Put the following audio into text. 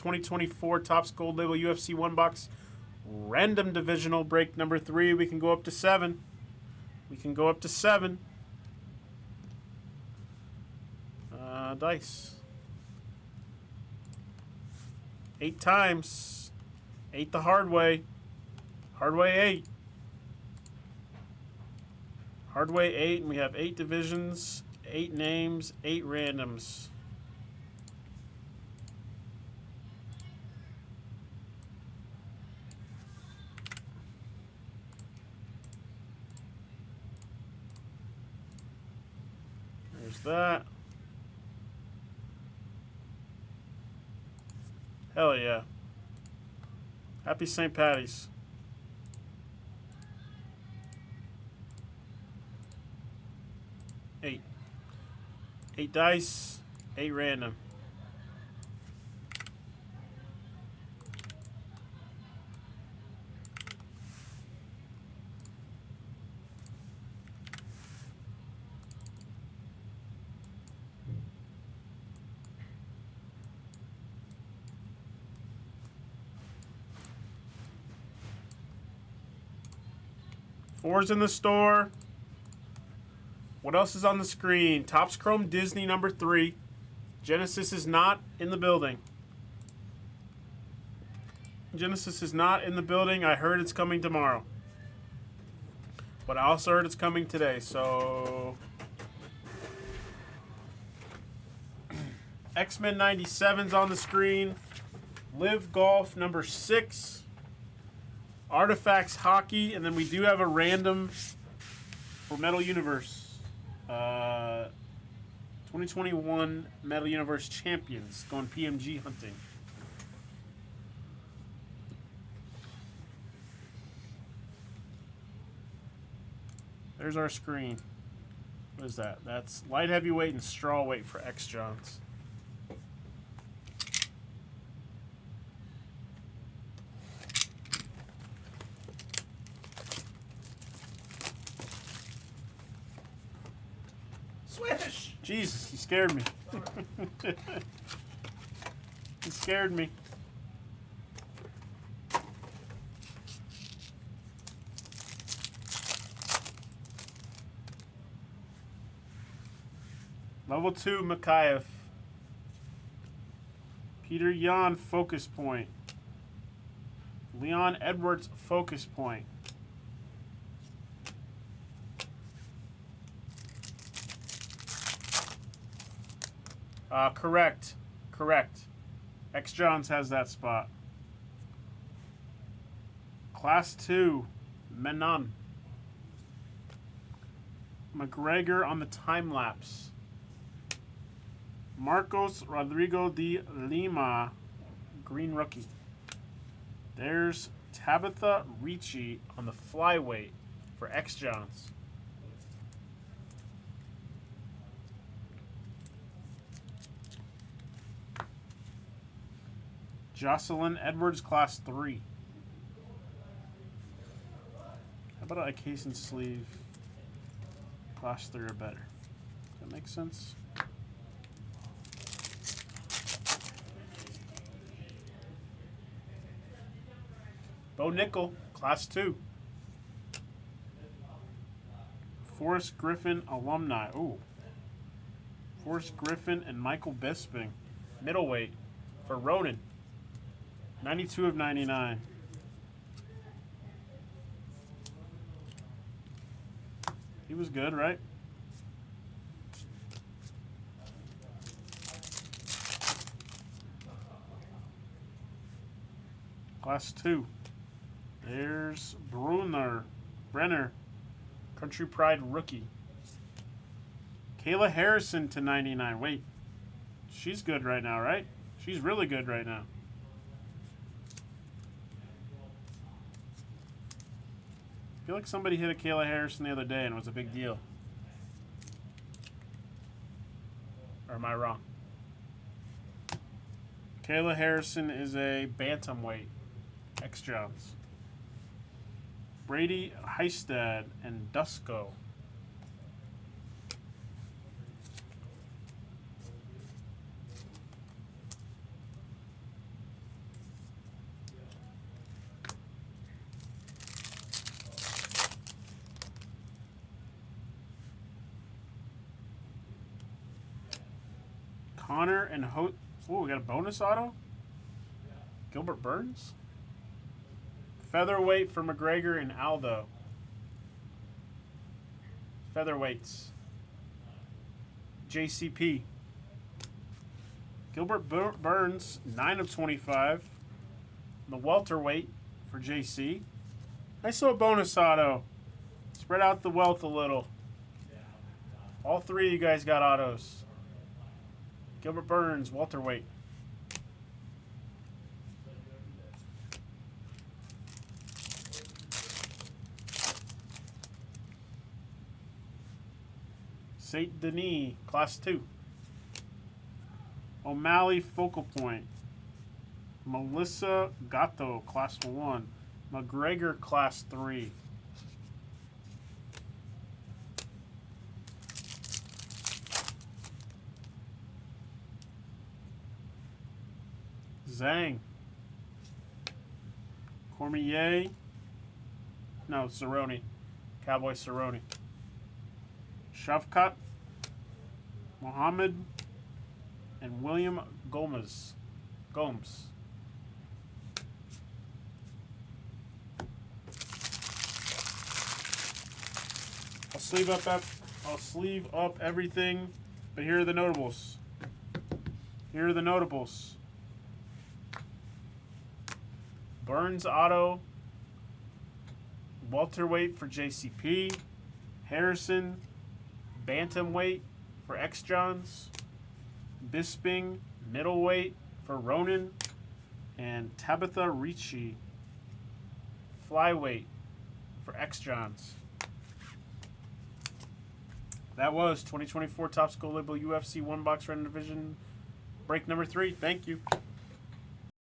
2024 Topps Gold Label UFC 1 box random divisional break number 3. We can go up to 7. We can go up to 7. Dice. 8 times. 8 the hard way. Hard way 8. Hard way 8, and we have 8 divisions, 8 names, 8 randoms. There's that. Hell yeah. Happy St. Patty's. Eight. 8 dice, 8 random. Four's in the store. What else is on the screen? Topps Chrome Disney number 3. Genesis is not in the building. Genesis is not in the building. I heard it's coming tomorrow. But I also heard it's coming today, so... X-Men 97's on the screen. Live Golf number 6. Artifacts Hockey, and then we do have a random for Metal Universe. 2021 Metal Universe Champions going PMG hunting. There's our screen. What is that? That's light heavyweight and straw weight for X Johns. Swish! Jesus, you scared me. You scared me. Level 2, Mikhaev. Peter Yan, focus point. Leon Edwards, focus point. Correct. Correct. X Johns has that spot. Class 2, Menon. McGregor on the time lapse. Marcos Rodrigo de Lima, green rookie. There's Tabitha Ricci on the flyweight for X Johns. Jocelyn Edwards, class 3. How about a case and sleeve? Class 3 or better. Does that make sense? Bo Nickel, class 2. Forrest Griffin alumni. Ooh. Forrest Griffin and Michael Bisping. Middleweight for Ronan. 92 of 99. He was good, right? Class 2. There's Brenner, Country Pride rookie. Kayla Harrison to 99. Wait, she's good right now, right? She's really good right now. I feel like somebody hit a Kayla Harrison the other day and it was a big deal. Or am I wrong? Kayla Harrison is a bantamweight. X Johns. Brady Heistad and Dusko. Hunter and oh, we got a bonus auto. Gilbert Burns. Featherweight for McGregor and Aldo. Featherweights. JCP. Gilbert Burns, 9 of 25. The welterweight for JC. Nice little bonus auto. Spread out the wealth a little. All three of you guys got autos. Gilbert Burns, welterweight. Saint Denis, Class 2. O'Malley, Focal Point. Melissa Gatto, Class 1. McGregor, Class 3. Zhang. Cormier. No, Cerrone. Cowboy Cerrone. Shavkat, Mohammed, and William Gomes. I'll sleeve up everything, but here are the notables. Burns auto, welterweight for JCP, Harrison, bantamweight for X Johns, Bisping, middleweight for Ronan, and Tabitha Ricci, flyweight for X Johns. That was 2024 Top School Label UFC 1 Box Random Division break number 3. Thank you.